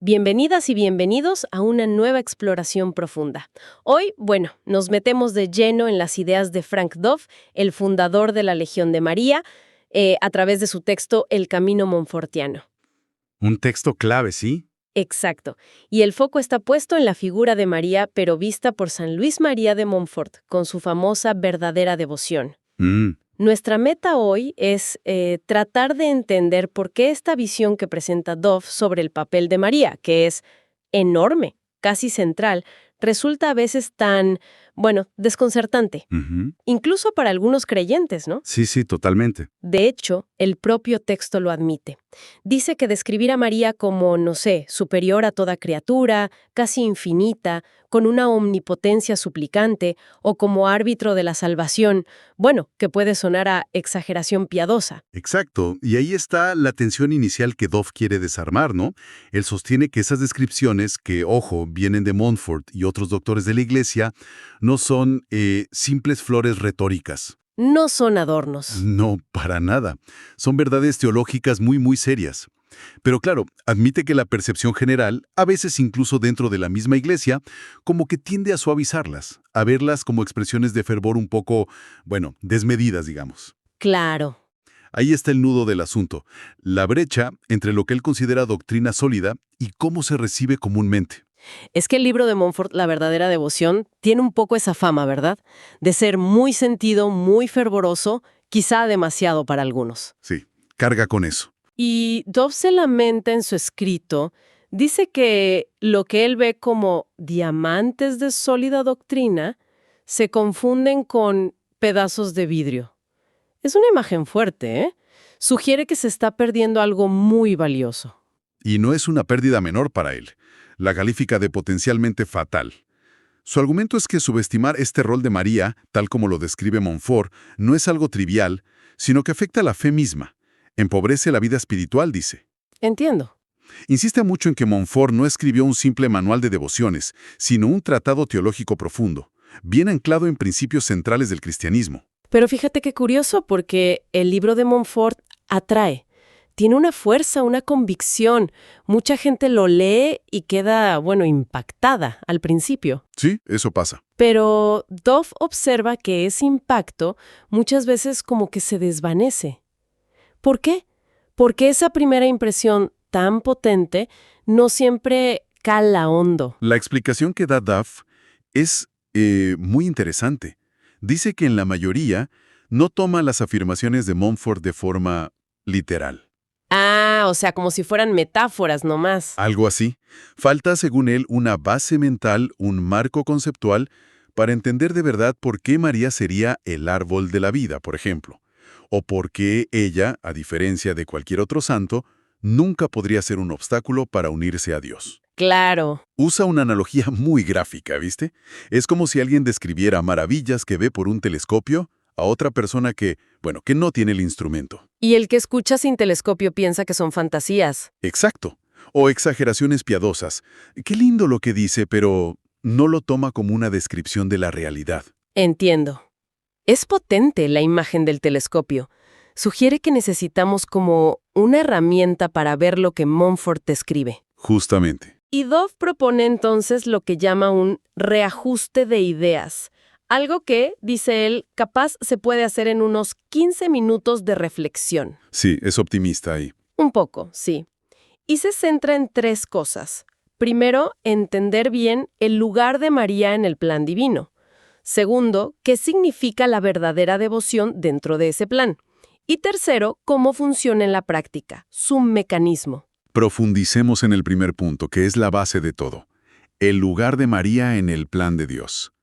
Bienvenidas y bienvenidos a una nueva exploración profunda. Hoy, nos metemos de lleno en las ideas de Frank Dove, el fundador de la Legión de María, a través de su texto El Camino Montfortiano. Un texto clave, ¿sí? Exacto. Y el foco está puesto en la figura de María, pero vista por San Luis María de Montfort, con su famosa verdadera devoción. Nuestra meta hoy es tratar de entender por qué esta visión que presenta Dove sobre el papel de María, que es enorme, casi central, resulta a veces tan, desconcertante. Incluso para algunos creyentes, ¿no? Sí, totalmente. De hecho, el propio texto lo admite. Dice que describir a María como, superior a toda criatura, casi infinita, con una omnipotencia suplicante, o como árbitro de la salvación, que puede sonar a exageración piadosa. Exacto. Y ahí está la tensión inicial que Dove quiere desarmar, ¿no? Él sostiene que esas descripciones, que, ojo, vienen de Montfort y otros doctores de la Iglesia, no son simples flores retóricas. No son adornos. No, para nada. Son verdades teológicas muy serias. Pero claro, admite que la percepción general, a veces incluso dentro de la misma iglesia, como que tiende a suavizarlas, a verlas como expresiones de fervor un poco, desmedidas, digamos. Claro. Ahí está el nudo del asunto, la brecha entre lo que él considera doctrina sólida y cómo se recibe comúnmente. Es que el libro de Montfort, La verdadera devoción, tiene un poco esa fama, ¿verdad? De ser muy sentido, muy fervoroso, quizá demasiado para algunos. Sí, carga con eso. Y Dove se lamenta en su escrito, dice que lo que él ve como diamantes de sólida doctrina se confunden con pedazos de vidrio. Es una imagen fuerte, ¿eh? Sugiere que se está perdiendo algo muy valioso. Y no es una pérdida menor para él. La califica de potencialmente fatal. Su argumento es que subestimar este rol de María, tal como lo describe Montfort, no es algo trivial, sino que afecta a la fe misma. Empobrece la vida espiritual, dice. Entiendo. Insiste mucho en que Montfort no escribió un simple manual de devociones, sino un tratado teológico profundo, bien anclado en principios centrales del cristianismo. Pero fíjate qué curioso, porque el libro de Montfort atrae. Tiene una fuerza, una convicción. Mucha gente lo lee y queda, impactada al principio. Sí, eso pasa. Pero Dove observa que ese impacto muchas veces como que se desvanece. ¿Por qué? Porque esa primera impresión tan potente no siempre cala hondo. La explicación que da Duff es muy interesante. Dice que en la mayoría no toma las afirmaciones de Montfort de forma literal. Ah, o sea, como si fueran metáforas nomás. Algo así. Falta, según él, una base mental, un marco conceptual, para entender de verdad por qué María sería el árbol de la vida, por ejemplo. O por qué ella, a diferencia de cualquier otro santo, nunca podría ser un obstáculo para unirse a Dios. Claro. Usa una analogía muy gráfica, ¿viste? Es como si alguien describiera maravillas que ve por un telescopio a otra persona que no tiene el instrumento. Y el que escucha sin telescopio piensa que son fantasías. Exacto. O exageraciones piadosas. Qué lindo lo que dice, pero no lo toma como una descripción de la realidad. Entiendo. Es potente la imagen del telescopio. Sugiere que necesitamos como una herramienta para ver lo que Montfort describe. Justamente. Y Dove propone entonces lo que llama un reajuste de ideas. Algo que, dice él, capaz se puede hacer en unos 15 minutos de reflexión. Sí, es optimista ahí. Un poco, sí. Y se centra en 3 cosas. Primero, entender bien el lugar de María en el plan divino. Segundo, qué significa la verdadera devoción dentro de ese plan. Y tercero, cómo funciona en la práctica, su mecanismo. Profundicemos en el primer punto, que es la base de todo. El lugar de María en el plan de Dios.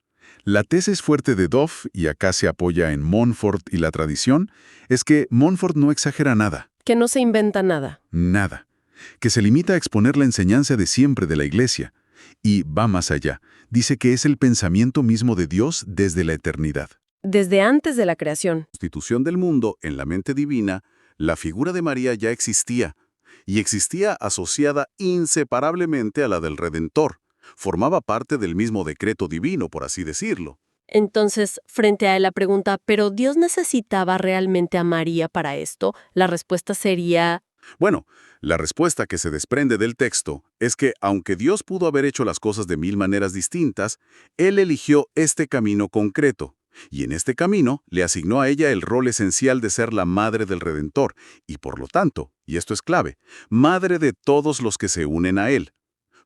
La tesis fuerte de Dove, y acá se apoya en Montfort y la tradición, es que Montfort no exagera nada. Que no se inventa nada. Nada. Que se limita a exponer la enseñanza de siempre de la Iglesia. Y va más allá. Dice que es el pensamiento mismo de Dios desde la eternidad. Desde antes de la creación. La constitución del mundo en la mente divina, la figura de María ya existía. Y existía asociada inseparablemente a la del Redentor. Formaba parte del mismo decreto divino, por así decirlo. Entonces, frente a la pregunta, ¿pero Dios necesitaba realmente a María para esto? La respuesta sería... Bueno, la respuesta que se desprende del texto es que, aunque Dios pudo haber hecho las cosas de mil maneras distintas, Él eligió este camino concreto. Y en este camino le asignó a ella el rol esencial de ser la madre del Redentor, y por lo tanto, y esto es clave, madre de todos los que se unen a Él.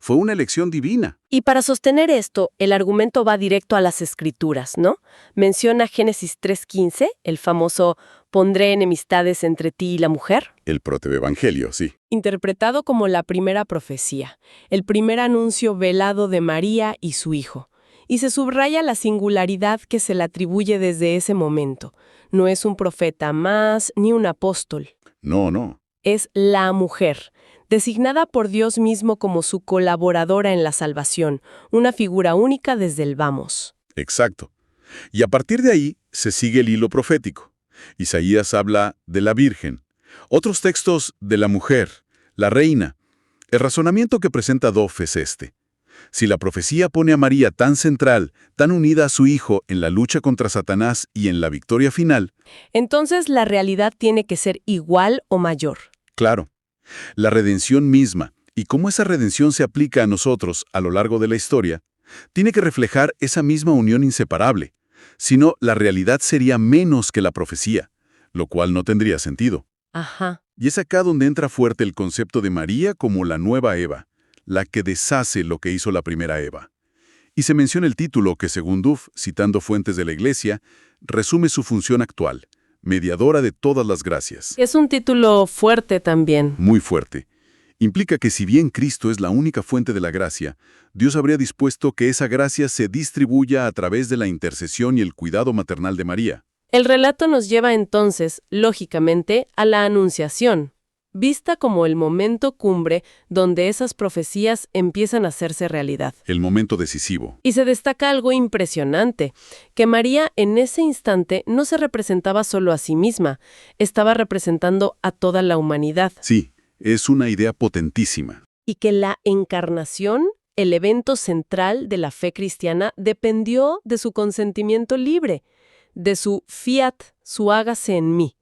Fue una elección divina. Y para sostener esto, el argumento va directo a las Escrituras, ¿no? Menciona Génesis 3:15, el famoso «pondré enemistades entre ti y la mujer», El protoevangelio, sí. interpretado como la primera profecía, el primer anuncio velado de María y su hijo. Y se subraya la singularidad que se le atribuye desde ese momento. No es un profeta más ni un apóstol. No. Es la mujer, designada por Dios mismo como su colaboradora en la salvación, una figura única desde el vamos. Exacto. Y a partir de ahí se sigue el hilo profético. Isaías habla de la Virgen. Otros textos de la mujer, la reina. El razonamiento que presenta Doff es este. Si la profecía pone a María tan central, tan unida a su hijo en la lucha contra Satanás y en la victoria final, entonces la realidad tiene que ser igual o mayor. claro, la redención misma y cómo esa redención se aplica a nosotros a lo largo de la historia, tiene que reflejar esa misma unión inseparable. Si no, la realidad sería menos que la profecía, lo cual no tendría sentido. Ajá. Y es acá donde entra fuerte el concepto de María como la nueva Eva, la que deshace lo que hizo la primera Eva. Y se menciona el título que, según Duff, citando fuentes de la Iglesia, resume su función actual, mediadora de todas las gracias. Es un título fuerte también. Muy fuerte. Implica que si bien Cristo es la única fuente de la gracia, Dios habría dispuesto que esa gracia se distribuya a través de la intercesión y el cuidado maternal de María. El relato nos lleva entonces, lógicamente, a la Anunciación, vista como el momento cumbre donde esas profecías empiezan a hacerse realidad. El momento decisivo. Y se destaca algo impresionante, que María en ese instante no se representaba solo a sí misma, estaba representando a toda la humanidad. Sí, es una idea potentísima. Y que la encarnación, el evento central de la fe cristiana, dependió de su consentimiento libre, de su fiat, su hágase en mí.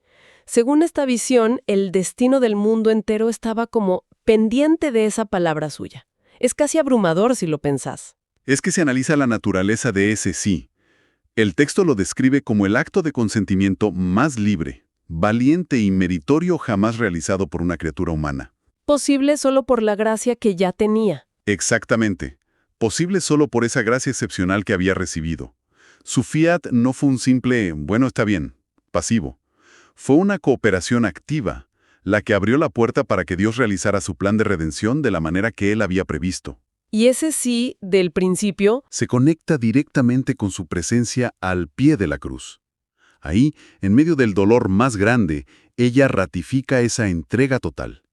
Según esta visión, el destino del mundo entero estaba como pendiente de esa palabra suya. Es casi abrumador si lo pensás. Es que se analiza la naturaleza de ese sí. El texto lo describe como el acto de consentimiento más libre, valiente y meritorio jamás realizado por una criatura humana. Posible solo por la gracia que ya tenía. Exactamente. Posible solo por esa gracia excepcional que había recibido. Su fiat no fue un simple, bueno, está bien, pasivo. Fue una cooperación activa, la que abrió la puerta para que Dios realizara su plan de redención de la manera que Él había previsto. Y ese sí, del principio, Se conecta directamente con su presencia al pie de la cruz. Ahí, en medio del dolor más grande, ella ratifica esa entrega total.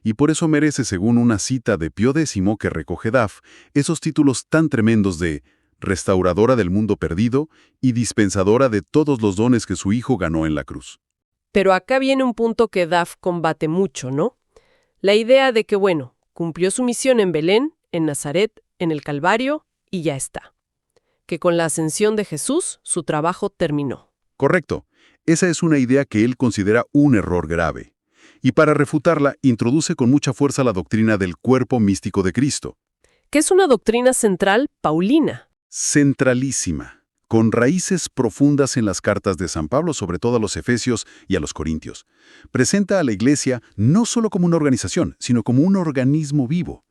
Y por eso merece, según una cita de Pío X que recoge Duff, esos títulos tan tremendos de restauradora del mundo perdido y dispensadora de todos los dones que su hijo ganó en la cruz. Pero acá viene un punto que Duff combate mucho, ¿no? La idea de que, bueno, cumplió su misión en Belén, en Nazaret, en el Calvario, y ya está. Que con la ascensión de Jesús, su trabajo terminó. Correcto. Esa es una idea que él considera un error grave. Y para refutarla, introduce con mucha fuerza la doctrina del cuerpo místico de Cristo. Que es una doctrina central paulina. Centralísima, con raíces profundas en las cartas de San Pablo, sobre todo a los Efesios y a los Corintios. Presenta a la Iglesia no solo como una organización, sino como un organismo vivo.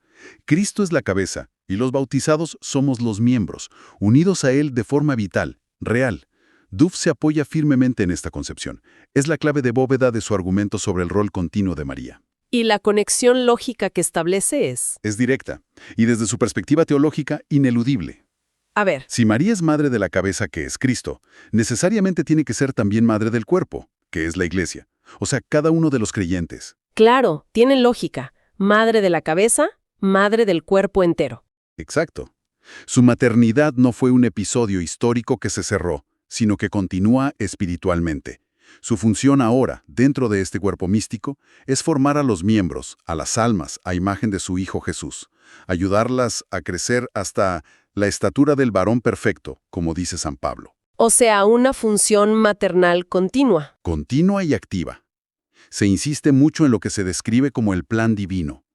Cristo es la cabeza y los bautizados somos los miembros, unidos a Él de forma vital, real. Duff se apoya firmemente en esta concepción. Es la clave de bóveda de su argumento sobre el rol continuo de María. Y la conexión lógica que establece Es directa, y desde su perspectiva teológica, ineludible. A ver, Si María es madre de la cabeza, que es Cristo, necesariamente tiene que ser también madre del cuerpo, que es la Iglesia. O sea, cada uno de los creyentes. claro, tiene lógica. Madre de la cabeza, madre del cuerpo entero. Exacto. Su maternidad no fue un episodio histórico que se cerró, sino que continúa espiritualmente. Su función ahora, dentro de este cuerpo místico, es formar a los miembros, a las almas, a imagen de su Hijo Jesús, ayudarlas a crecer hasta la estatura del varón perfecto, como dice San Pablo. O sea, una función maternal continua. Continua y activa. Se insiste mucho en lo que se describe como el plan divino.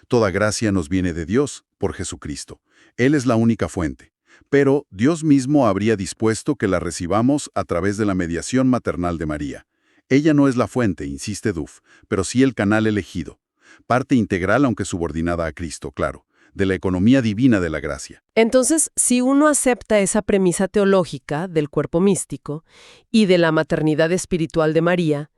Toda gracia nos viene de Dios, por Jesucristo. Él es la única fuente. Pero Dios mismo habría dispuesto que la recibamos a través de la mediación maternal de María. Ella no es la fuente, insiste Duff, pero sí el canal elegido. Parte integral, aunque subordinada a Cristo, claro, de la economía divina de la gracia. Entonces, si uno acepta esa premisa teológica del cuerpo místico y de la maternidad espiritual de María,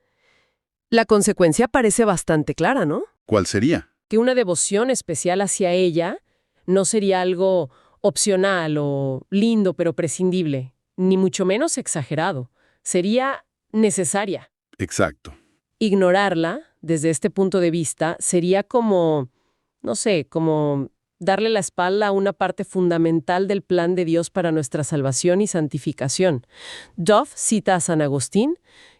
la consecuencia parece bastante clara, ¿no? ¿Cuál sería? Que una devoción especial hacia ella no sería algo opcional o lindo pero prescindible, ni mucho menos exagerado. Sería necesaria. Exacto. Ignorarla, desde este punto de vista, sería como, no sé, como darle la espalda a una parte fundamental del plan de Dios para nuestra salvación y santificación. Duff cita a San Agustín,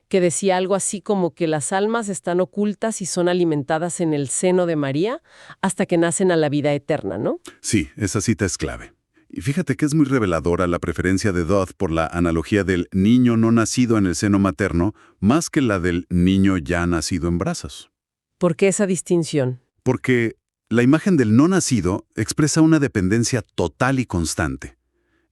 que decía algo así como que las almas están ocultas y son alimentadas en el seno de María hasta que nacen a la vida eterna, ¿no? Sí, esa cita es clave. Y fíjate que es muy reveladora la preferencia de Dodd por la analogía del niño no nacido en el seno materno más que la del niño ya nacido en brazos. ¿Por qué esa distinción? Porque la imagen del no nacido expresa una dependencia total y constante.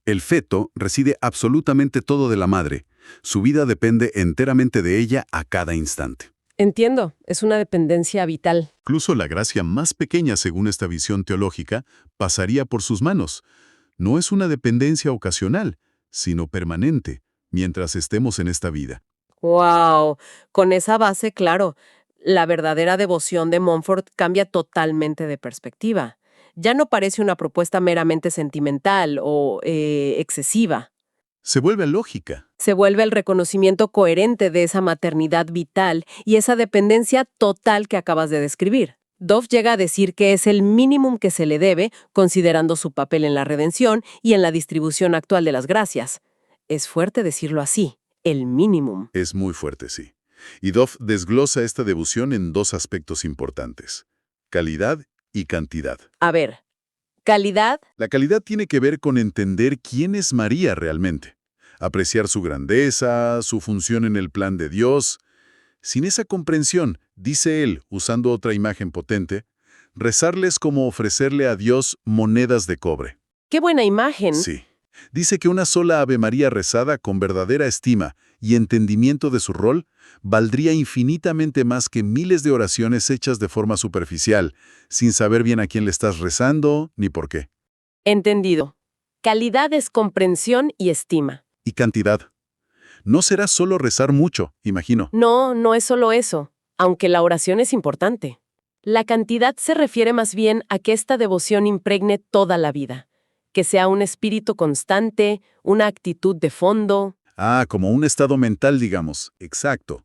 El feto recibe absolutamente todo de la madre. Su vida depende enteramente de ella a cada instante. Entiendo, es una dependencia vital. Incluso la gracia más pequeña, según esta visión teológica, pasaría por sus manos. No es una dependencia ocasional, sino permanente, mientras estemos en esta vida. ¡Wow! Con esa base, claro, la verdadera devoción de Montfort cambia totalmente de perspectiva. Ya no parece una propuesta meramente sentimental o excesiva. Se vuelve lógica. Se vuelve el reconocimiento coherente de esa maternidad vital y esa dependencia total que acabas de describir. Duff llega a decir que es el mínimo que se le debe, considerando su papel en la redención y en la distribución actual de las gracias. Es fuerte decirlo así, el mínimo. Es muy fuerte, sí. Y Duff desglosa esta devoción en dos aspectos importantes: calidad y cantidad. A ver, calidad. La calidad tiene que ver con entender quién es María realmente, apreciar su grandeza, su función en el plan de Dios. Sin esa comprensión, dice él, usando otra imagen potente, rezarles es como ofrecerle a Dios monedas de cobre. ¡Qué buena imagen! Sí. Dice que una sola Ave María rezada con verdadera estima y entendimiento de su rol valdría infinitamente más que miles de oraciones hechas de forma superficial, sin saber bien a quién le estás rezando ni por qué. Entendido. Calidad es comprensión y estima. Y cantidad. No será solo rezar mucho, imagino. No, no es solo eso, aunque la oración es importante. La cantidad se refiere más bien a que esta devoción impregne toda la vida, que sea un espíritu constante, una actitud de fondo. Ah, como un estado mental, digamos. Exacto.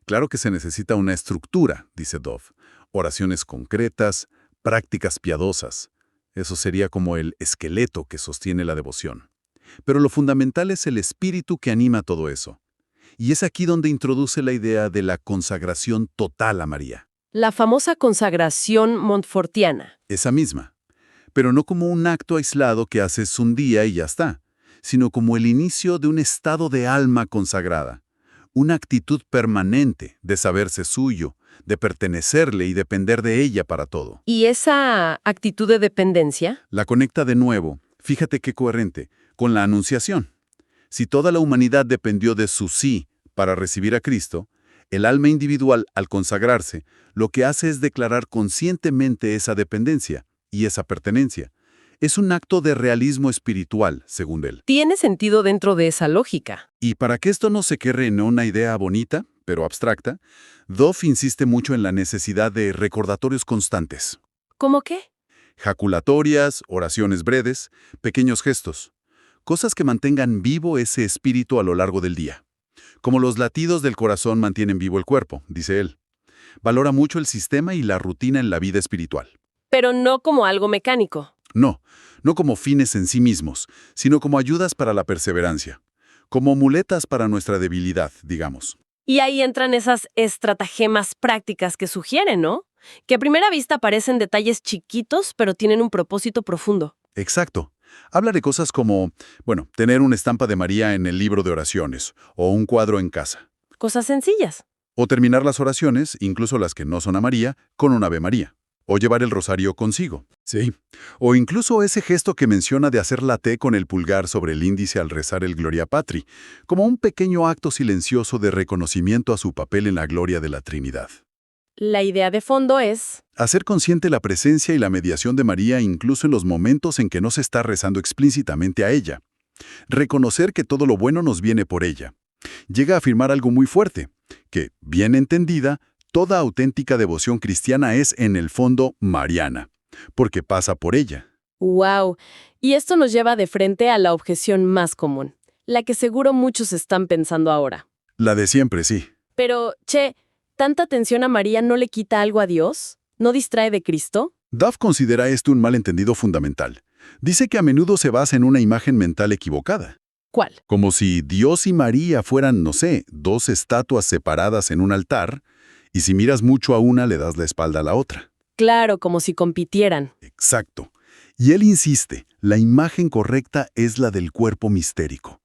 Claro que se necesita una estructura, dice Duff. Oraciones concretas, prácticas piadosas. Eso sería como el esqueleto que sostiene la devoción. Pero lo fundamental es el espíritu que anima todo eso. Y es aquí donde introduce la idea de la consagración total a María. La famosa consagración montfortiana. Esa misma. Pero no como un acto aislado que haces un día y ya está, sino como el inicio de un estado de alma consagrada. Una actitud permanente de saberse suyo, de pertenecerle y depender de ella para todo. ¿Y esa actitud de dependencia? La conecta de nuevo, fíjate qué coherente, con la Anunciación. Si toda la humanidad dependió de su sí para recibir a Cristo, el alma individual, al consagrarse, lo que hace es declarar conscientemente esa dependencia y esa pertenencia. Es un acto de realismo espiritual, según él. Tiene sentido dentro de esa lógica. Y para que esto no se quede en una idea bonita, pero abstracta, Duff insiste mucho en la necesidad de recordatorios constantes. ¿Cómo qué? Jaculatorias, oraciones breves, pequeños gestos. Cosas que mantengan vivo ese espíritu a lo largo del día. Como los latidos del corazón mantienen vivo el cuerpo, dice él. Valora mucho el sistema y la rutina en la vida espiritual. Pero no como algo mecánico. No como fines en sí mismos, sino como ayudas para la perseverancia. Como muletas para nuestra debilidad, digamos. Y ahí entran esas estratagemas prácticas que sugieren, ¿no? Que a primera vista parecen detalles chiquitos, pero tienen un propósito profundo. Exacto. Habla de cosas como, tener una estampa de María en el libro de oraciones o un cuadro en casa. Cosas sencillas. O terminar las oraciones, incluso las que no son a María, con un Ave María. O llevar el rosario consigo. Sí. O incluso ese gesto que menciona de hacer la T con el pulgar sobre el índice al rezar el Gloria Patri, como un pequeño acto silencioso de reconocimiento a su papel en la gloria de la Trinidad. La idea de fondo es... Hacer consciente la presencia y la mediación de María incluso en los momentos en que no se está rezando explícitamente a ella. Reconocer que todo lo bueno nos viene por ella. Llega a afirmar algo muy fuerte, que, bien entendida, toda auténtica devoción cristiana es, en el fondo, mariana, porque pasa por ella. ¡Wow! Y esto nos lleva de frente a la objeción más común, la que seguro muchos están pensando ahora. La de siempre, sí. Pero, ¿tanta atención a María no le quita algo a Dios? ¿No distrae de Cristo? Duff considera esto un malentendido fundamental. Dice que a menudo se basa en una imagen mental equivocada. ¿Cuál? Como si Dios y María fueran, no sé, dos estatuas separadas en un altar, y si miras mucho a una le das la espalda a la otra. Claro, como si compitieran. Exacto. Y él insiste, la imagen correcta es la del cuerpo mistérico.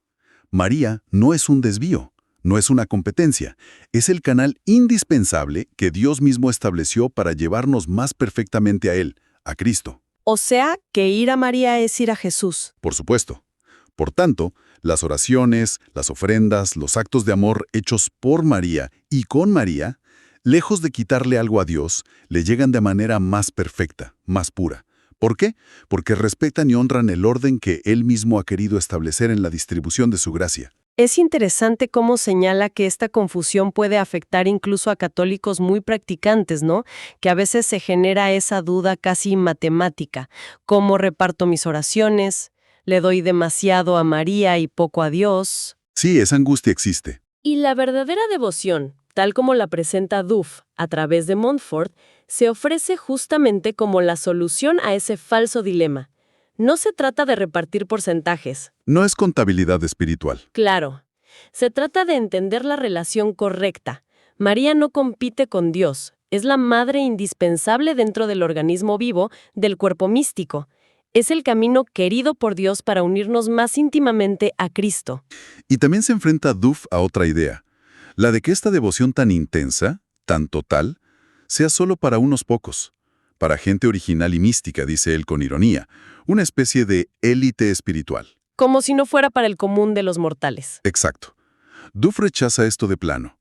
María no es un desvío, no es una competencia, es el canal indispensable que Dios mismo estableció para llevarnos más perfectamente a Él, a Cristo. O sea, que ir a María es ir a Jesús. Por supuesto. Por tanto, las oraciones, las ofrendas, los actos de amor hechos por María y con María, lejos de quitarle algo a Dios, le llegan de manera más perfecta, más pura. ¿Por qué? Porque respetan y honran el orden que Él mismo ha querido establecer en la distribución de su gracia. Es interesante cómo señala que esta confusión puede afectar incluso a católicos muy practicantes, ¿no? Que a veces se genera esa duda casi matemática. ¿Cómo reparto mis oraciones? ¿Le doy demasiado a María y poco a Dios? Sí, esa angustia existe. Y la verdadera devoción, tal como la presenta Duff a través de Montfort, se ofrece justamente como la solución a ese falso dilema. No se trata de repartir porcentajes. No es contabilidad espiritual. Claro. Se trata de entender la relación correcta. María no compite con Dios. Es la madre indispensable dentro del organismo vivo del cuerpo místico. Es el camino querido por Dios para unirnos más íntimamente a Cristo. Y también se enfrenta Duff a otra idea, la de que esta devoción tan intensa, tan total, sea solo para unos pocos. Para gente original y mística, dice él con ironía, una especie de élite espiritual. Como si no fuera para el común de los mortales. Exacto. Duff rechaza esto de plano.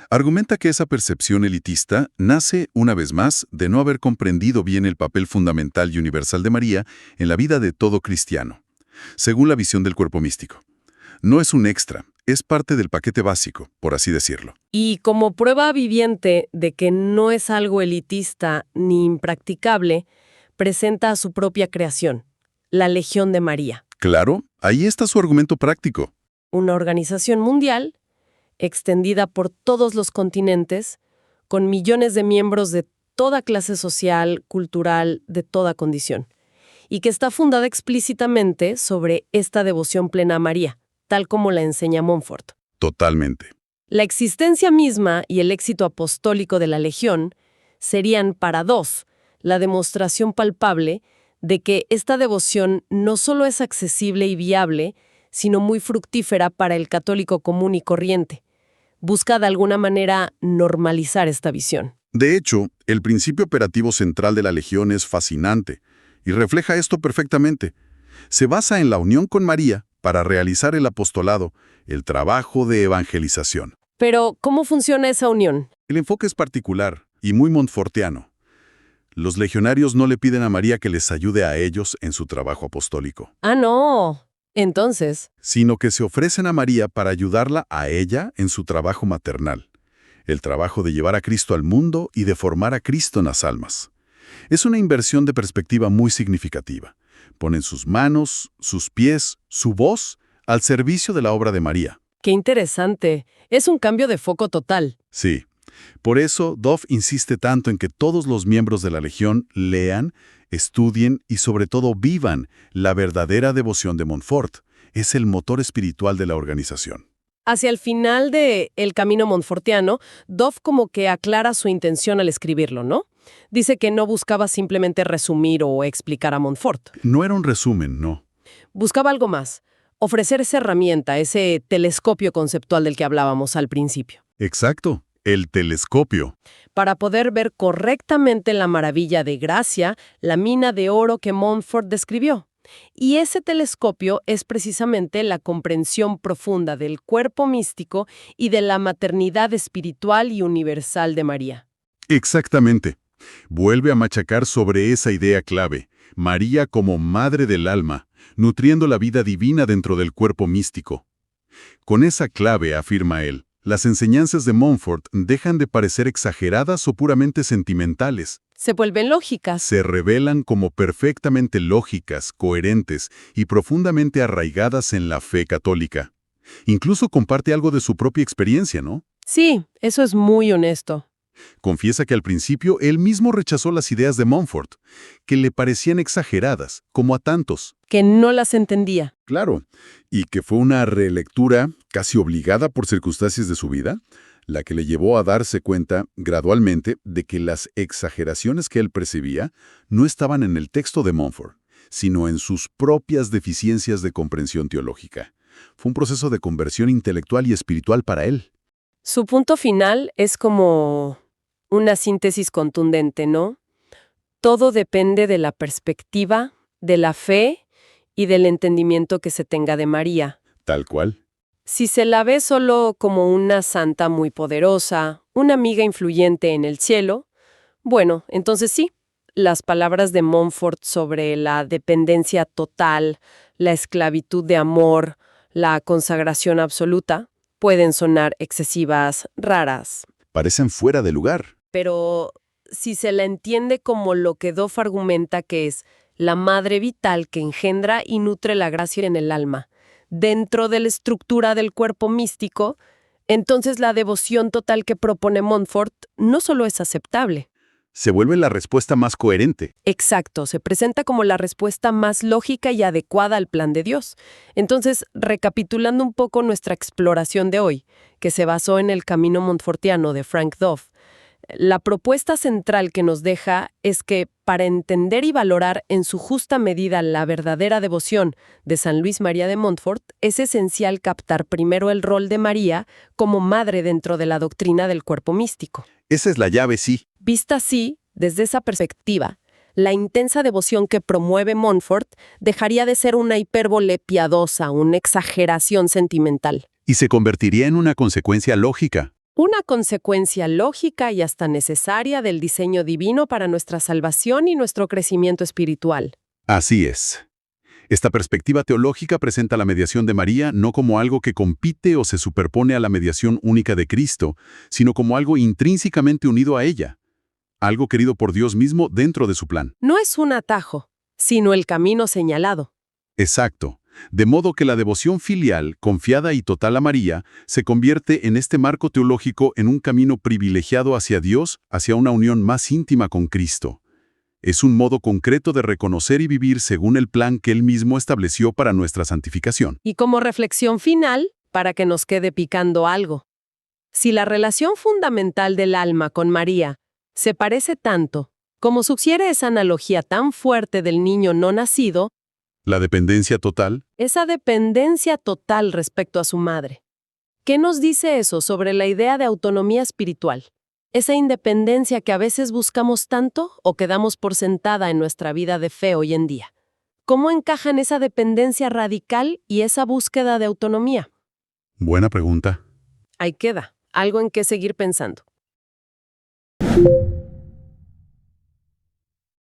Argumenta que esa percepción elitista nace, una vez más, de no haber comprendido bien el papel fundamental y universal de María en la vida de todo cristiano, según la visión del cuerpo místico. No es un extra, es parte del paquete básico, por así decirlo. Y como prueba viviente de que no es algo elitista ni impracticable, presenta a su propia creación, la Legión de María. Claro, ahí está su argumento práctico. Una organización mundial, extendida por todos los continentes, con millones de miembros de toda clase social, cultural, de toda condición, y que está fundada explícitamente sobre esta devoción plena a María, tal como la enseña Montfort. Totalmente. La existencia misma y el éxito apostólico de la Legión serían para Duff la demostración palpable de que esta devoción no solo es accesible y viable, sino muy fructífera para el católico común y corriente. Busca de alguna manera normalizar esta visión. De hecho, el principio operativo central de la Legión es fascinante y refleja esto perfectamente. Se basa en la unión con María para realizar el apostolado, el trabajo de evangelización. Pero, ¿cómo funciona esa unión? El enfoque es particular y muy montfortiano. Los legionarios no le piden a María que les ayude a ellos en su trabajo apostólico. Ah, no. Entonces, Sino que se ofrecen a María para ayudarla a ella en su trabajo maternal, el trabajo de llevar a Cristo al mundo y de formar a Cristo en las almas. Es una inversión de perspectiva muy significativa. Ponen sus manos, sus pies, su voz al servicio de la obra de María. qué interesante. Es un cambio de foco total. Sí. Por eso, Duff insiste tanto en que todos los miembros de la Legión lean, estudien y sobre todo vivan la verdadera devoción de Montfort. Es el motor espiritual de la organización. Hacia el final de El Camino Montfortiano, Duff como que aclara su intención al escribirlo, ¿no? Dice que no buscaba simplemente resumir o explicar a Montfort. No era un resumen, no. Buscaba algo más. Ofrecer esa herramienta, ese telescopio conceptual del que hablábamos al principio. Exacto. El telescopio. Para poder ver correctamente la maravilla de Gracia, la mina de oro que Montfort describió. Y ese telescopio es precisamente la comprensión profunda del cuerpo místico y de la maternidad espiritual y universal de María. Exactamente. Vuelve a machacar sobre esa idea clave, María como madre del alma, nutriendo la vida divina dentro del cuerpo místico. Con esa clave, afirma él, las enseñanzas de Montfort dejan de parecer exageradas o puramente sentimentales. Se vuelven lógicas. Se revelan como perfectamente lógicas, coherentes y profundamente arraigadas en la fe católica. Incluso comparte algo de su propia experiencia, ¿no? Sí, eso es muy honesto. Confiesa que al principio él mismo rechazó las ideas de Montfort, que le parecían exageradas, como a tantos. Que no las entendía. Claro, y que fue una relectura casi obligada por circunstancias de su vida, la que le llevó a darse cuenta gradualmente de que las exageraciones que él percibía no estaban en el texto de Montfort, sino en sus propias deficiencias de comprensión teológica. Fue un proceso de conversión intelectual y espiritual para él. Su punto final es como una síntesis contundente, ¿no? Todo depende de la perspectiva, de la fe y del entendimiento que se tenga de María. Tal cual. Si se la ve solo como una santa muy poderosa, una amiga influyente en el cielo, bueno, entonces sí, las palabras de Montfort sobre la dependencia total, la esclavitud de amor, la consagración absoluta, pueden sonar excesivas, raras. Parecen fuera de lugar. Pero si se la entiende como lo que Doff argumenta que es la madre vital que engendra y nutre la gracia en el alma, dentro de la estructura del cuerpo místico, entonces la devoción total que propone Montfort no solo es aceptable. Se vuelve la respuesta más coherente. Exacto, se presenta como la respuesta más lógica y adecuada al plan de Dios. Entonces, recapitulando un poco nuestra exploración de hoy, que se basó en el camino montfortiano de Frank Doff, la propuesta central que nos deja es que, para entender y valorar en su justa medida la verdadera devoción de San Luis María de Montfort, es esencial captar primero el rol de María como madre dentro de la doctrina del cuerpo místico. Esa es la llave, sí. Vista así, desde esa perspectiva, la intensa devoción que promueve Montfort dejaría de ser una hipérbole piadosa, una exageración sentimental. Y se convertiría en una consecuencia lógica. Una consecuencia lógica y hasta necesaria del diseño divino para nuestra salvación y nuestro crecimiento espiritual. Así es. Esta perspectiva teológica presenta la mediación de María no como algo que compite o se superpone a la mediación única de Cristo, sino como algo intrínsecamente unido a ella, algo querido por Dios mismo dentro de su plan. No es un atajo, sino el camino señalado. Exacto. De modo que la devoción filial, confiada y total a María, se convierte en este marco teológico en un camino privilegiado hacia Dios, hacia una unión más íntima con Cristo. Es un modo concreto de reconocer y vivir según el plan que Él mismo estableció para nuestra santificación. Y como reflexión final, para que nos quede picando algo. Si la relación fundamental del alma con María se parece tanto, como sugiere esa analogía tan fuerte del niño no nacido, La dependencia total. esa dependencia total respecto a su madre. ¿Qué nos dice eso sobre la idea de autonomía espiritual? Esa independencia que a veces buscamos tanto o que damos por sentada en nuestra vida de fe hoy en día. ¿Cómo encajan esa dependencia radical y esa búsqueda de autonomía? Buena pregunta. Ahí queda, algo en qué seguir pensando.